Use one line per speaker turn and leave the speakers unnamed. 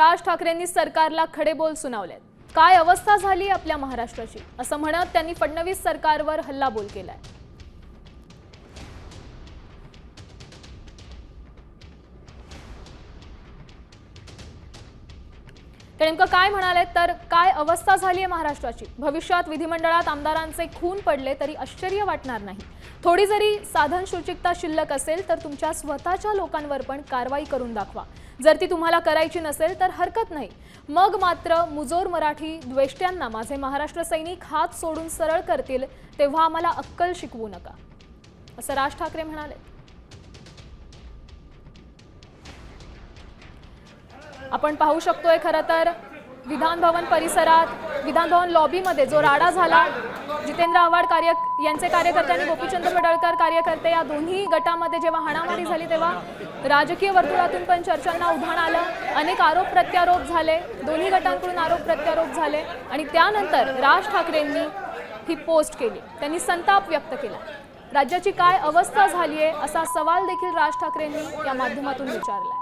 राज ठाकरेंनी सरकारला खडेबोल सुनावलेत। काय अवस्था झाली आपल्या महाराष्ट्राची असं म्हणत त्यांनी फडणवीस सरकारवर हल्लाबोल केलाय। ते नेमकं काय म्हणाले तर काय अवस्था झाली आहे महाराष्ट्राची। भविष्यात विधिमंडळात आमदारांचे खून पडले तरी आश्चर्य वाटणार नाही। थोडी जरी साधन शुचिकता शिल्लक असेल तर तुमच्या स्वतःच्या लोकांवर पण कारवाई करून दाखवा। जर ती तुम्हाला करायची नसेल तर हरकत नाही। मग मात्र मुजोर मराठी द्वेष्ट्यांना माझे महाराष्ट्र सैनिक हात सोडून सरळ करतील तेव्हा आम्हाला अक्कल शिकवू नका असं राज ठाकरे म्हणाले। आपण पाहू शकतोय खरं तर विधान भवन परिसरात विधान भवन लॉबीमध्ये जो राडा झाला, जितेंद्र आव्हाड यांचे कार्यकर्ते आणि गोपीचंद पडळकर कार्यकर्ते या दोन्ही गटामध्ये जेव्हा हाणामारी झाली तेव्हा राजकीय वर्तुळातून पण चर्चांना उधाण आलं। अनेक आरोप प्रत्यारोप झाले, दोन्ही गटांकडून आरोप प्रत्यारोप झाले आणि त्यानंतर राज ठाकरेंनी ही पोस्ट केली। त्यांनी संताप व्यक्त केला। राज्याची काय अवस्था झाली आहे असा सवाल देखील राज ठाकरेंनी या माध्यमातून विचारलाय।